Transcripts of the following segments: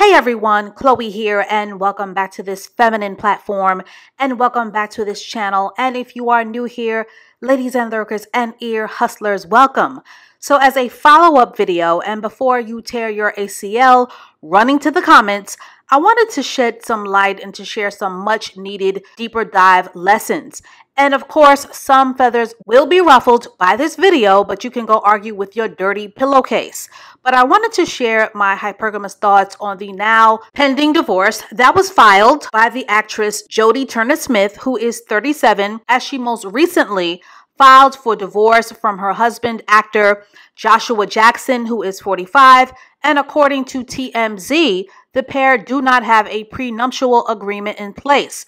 Hey everyone, Chloe here, and welcome back to this feminine platform, and welcome back to this channel. And if you are new here, ladies and lurkers and ear hustlers, welcome. So as a follow-up video, and before you tear your ACL running to the comments, I wanted to shed some light and to share some much needed deeper dive lessons. And of course, some feathers will be ruffled by this video, but you can go argue with your dirty pillowcase. But I wanted to share my hypergamous thoughts on the now pending divorce that was filed by the actress Jodie Turner-Smith, who is 37, as she most recently filed for divorce from her husband, actor Joshua Jackson, who is 45. And according to TMZ, the pair do not have a prenuptial agreement in place.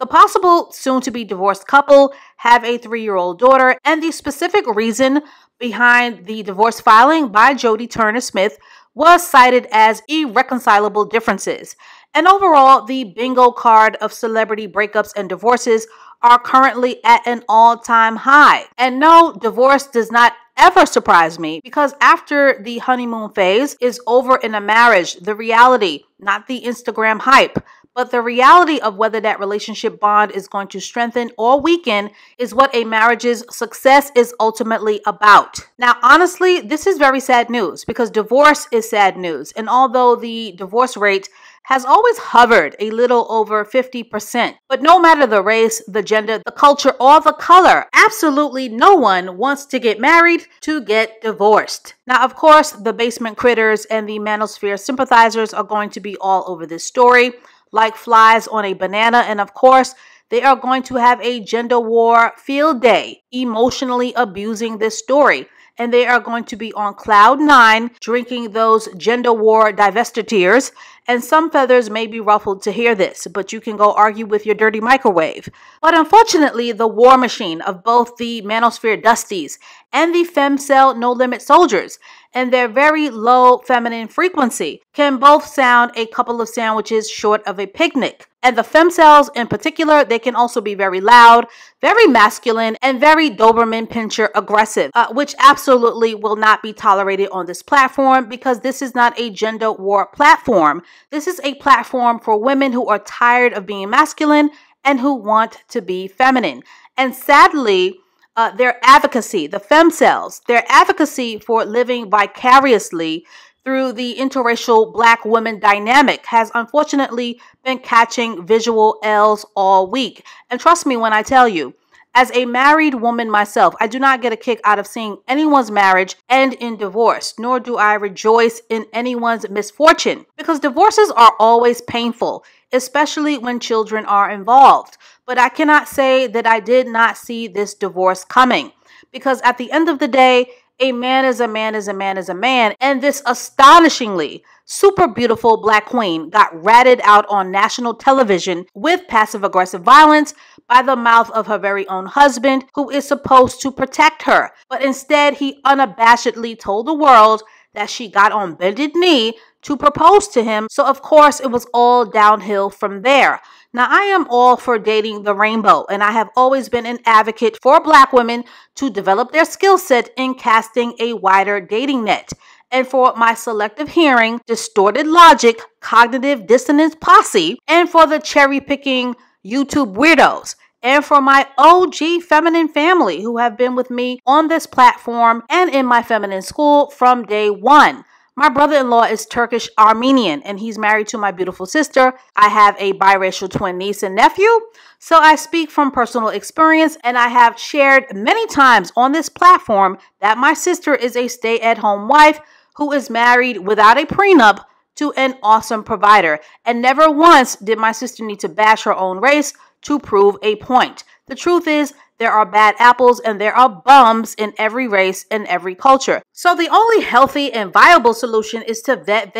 The possible soon-to-be divorced couple have a 3-year-old daughter, and the specific reason behind the divorce filing by Jodie Turner-Smith was cited as irreconcilable differences. And overall, the bingo card of celebrity breakups and divorces are currently at an all-time high. And no, divorce does not ever surprise me, because after the honeymoon phase is over in a marriage, the reality, not the Instagram hype, but the reality of whether that relationship bond is going to strengthen or weaken is what a marriage's success is ultimately about. Now, honestly, this is very sad news, because divorce is sad news. And although the divorce rate has always hovered a little over 50%. But no matter the race, the gender, the culture, or the color, absolutely no one wants to get married to get divorced. Now, of course, the basement critters and the manosphere sympathizers are going to be all over this story like flies on a banana. And of course, they are going to have a gender war field day, emotionally abusing this story. And they are going to be on cloud 9, drinking those gender war divestitures. And some feathers may be ruffled to hear this, but you can go argue with your dirty microwave. But unfortunately, the war machine of both the manosphere dusties and the femcell no limit soldiers and their very low feminine frequency can both sound a couple of sandwiches short of a picnic. And the femcells in particular, they can also be very loud, very masculine, and very Doberman Pinscher aggressive, which absolutely will not be tolerated on this platform, because this is not a gender war platform. This is a platform for women who are tired of being masculine and who want to be feminine. And sadly, their advocacy, the femcells, their advocacy for living vicariously through the interracial black woman dynamic has unfortunately been catching visual L's all week. And trust me when I tell you, as a married woman myself, I do not get a kick out of seeing anyone's marriage end in divorce, nor do I rejoice in anyone's misfortune, because divorces are always painful, especially when children are involved. But I cannot say that I did not see this divorce coming, because at the end of the day, a man is a man is a man is a man. And this astonishingly super beautiful black queen got ratted out on national television with passive-aggressive violence by the mouth of her very own husband, who is supposed to protect her. But instead, he unabashedly told the world that she got on bended knee to propose to him. So of course, it was all downhill from there. Now, I am all for dating the rainbow, and I have always been an advocate for black women to develop their skill set in casting a wider dating net. And for my selective hearing, distorted logic, cognitive dissonance posse, and for the cherry-picking YouTube weirdos, and for my OG feminine family who have been with me on this platform and in my feminine school from day one. My brother-in-law is Turkish Armenian, and he's married to my beautiful sister. I have a biracial twin niece and nephew, so I speak from personal experience, and I have shared many times on this platform that my sister is a stay-at-home wife who is married without a prenup to an awesome provider. And never once did my sister need to bash her own race to prove a point. The truth is, there are bad apples and there are bums in every race and every culture. So the only healthy and viable solution is to vet.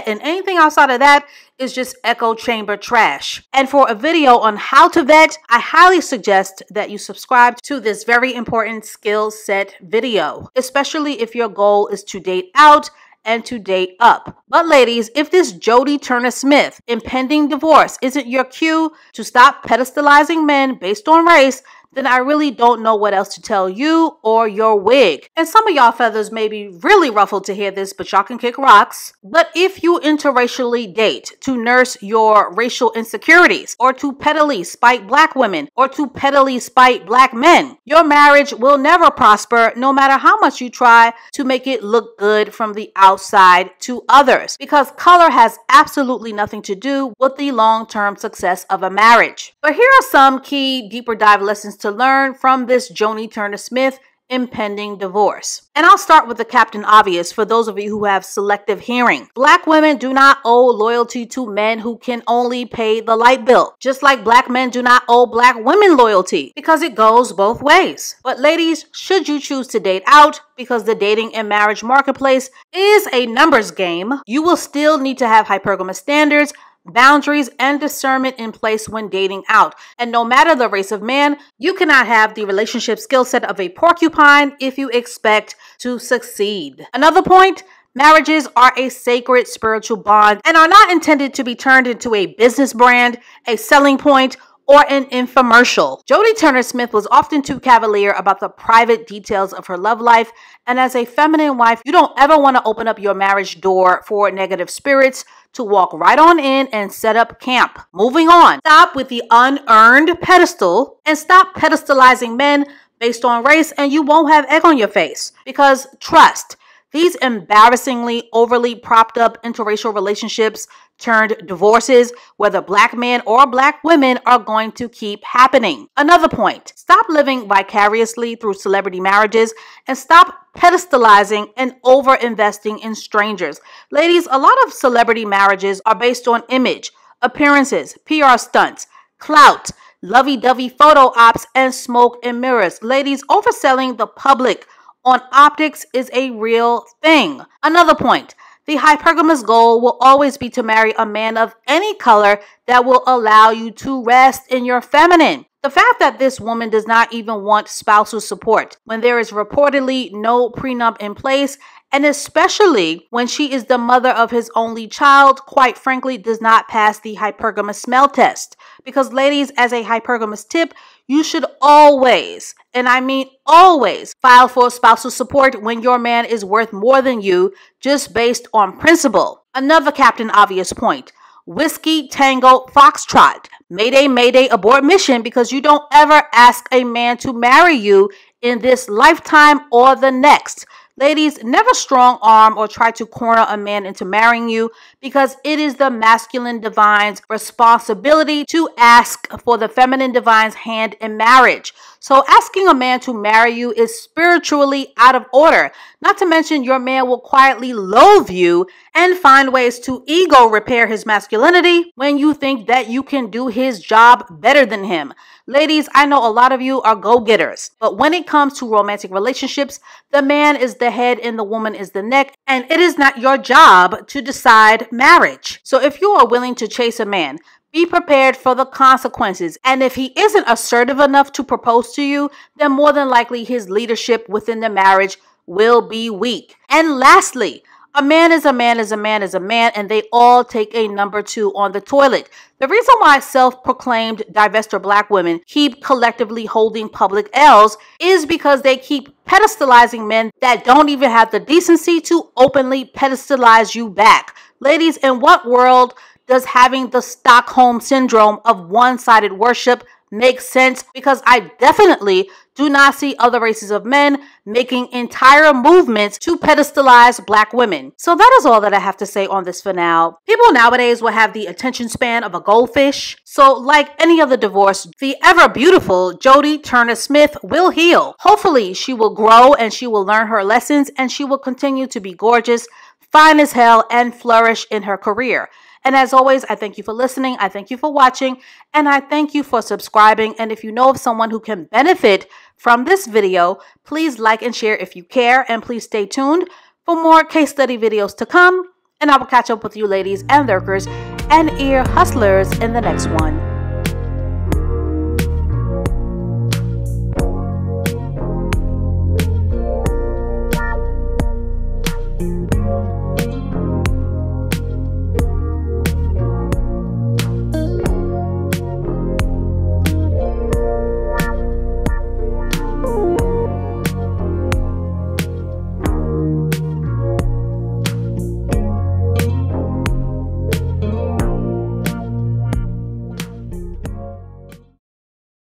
And anything outside of that is just echo chamber trash. And for a video on how to vet, I highly suggest that you subscribe to this very important skill set video, especially if your goal is to date out and to date up. But ladies, if this Jodie Turner-Smith impending divorce isn't your cue to stop pedestalizing men based on race, then I really don't know what else to tell you or your wig. And some of y'all feathers may be really ruffled to hear this, but y'all can kick rocks. But if you interracially date to nurse your racial insecurities, or to pettily spite black women, or to pettily spite black men, your marriage will never prosper no matter how much you try to make it look good from the outside to others, because color has absolutely nothing to do with the long-term success of a marriage. But here are some key deeper dive lessons to learn from this Jodie Turner-Smith impending divorce. And I'll start with the Captain Obvious for those of you who have selective hearing. Black women do not owe loyalty to men who can only pay the light bill, just like black men do not owe black women loyalty, because it goes both ways. But ladies, should you choose to date out, because the dating and marriage marketplace is a numbers game, you will still need to have hypergamous standards, boundaries, and discernment in place when dating out. And no matter the race of man, you cannot have the relationship skill set of a porcupine if you expect to succeed. Another point, marriages are a sacred spiritual bond and are not intended to be turned into a business brand, a selling point, or an infomercial. Jodie Turner-Smith was often too cavalier about the private details of her love life, and as a feminine wife, you don't ever want to open up your marriage door for negative spirits to walk right on in and set up camp. Moving on. Stop with the unearned pedestal and stop pedestalizing men based on race, and you won't have egg on your face. Because trust, these embarrassingly overly propped up interracial relationships turned divorces, whether black men or black women, are going to keep happening. Another point, stop living vicariously through celebrity marriages and stop pedestalizing and over-investing in strangers. Ladies, a lot of celebrity marriages are based on image, appearances, PR stunts, clout, lovey-dovey photo ops, and smoke and mirrors. Ladies, overselling the public on optics is a real thing. Another point, the hypergamous goal will always be to marry a man of any color that will allow you to rest in your feminine. The fact that this woman does not even want spousal support when there is reportedly no prenup in place, and especially when she is the mother of his only child, quite frankly, does not pass the hypergamous smell test. Because ladies, as a hypergamous tip, you should always, and I mean always, file for spousal support when your man is worth more than you, just based on principle. Another Captain Obvious point, Whiskey Tango Foxtrot. Mayday, mayday, abort mission, because you don't ever ask a man to marry you in this lifetime or the next. Ladies, never strong arm or try to corner a man into marrying you, because it is the masculine divine's responsibility to ask for the feminine divine's hand in marriage. So asking a man to marry you is spiritually out of order. Not to mention your man will quietly loathe you and find ways to ego repair his masculinity when you think that you can do his job better than him. Ladies, I know a lot of you are go-getters, but when it comes to romantic relationships, the man is the head and the woman is the neck, and it is not your job to decide marriage. So if you are willing to chase a man, be prepared for the consequences. And if he isn't assertive enough to propose to you, then more than likely his leadership within the marriage will be weak. And lastly, a man is a man is a man is a man, and they all take a number 2 on the toilet. The reason why self-proclaimed divestor black women keep collectively holding public L's is because they keep pedestalizing men that don't even have the decency to openly pedestalize you back. Ladies, in what world does having the Stockholm syndrome of one-sided worship make sense? Because I definitely do not see other races of men making entire movements to pedestalize black women. So that is all that I have to say on this for now. People nowadays will have the attention span of a goldfish. So like any other divorce, the ever beautiful Jodie Turner-Smith will heal. Hopefully she will grow and she will learn her lessons and she will continue to be gorgeous, fine as hell, and flourish in her career. And as always, I thank you for listening, I thank you for watching, and I thank you for subscribing. And if you know of someone who can benefit from this video, please like and share if you care, and please stay tuned for more case study videos to come. And I will catch up with you ladies and lurkers and ear hustlers in the next one.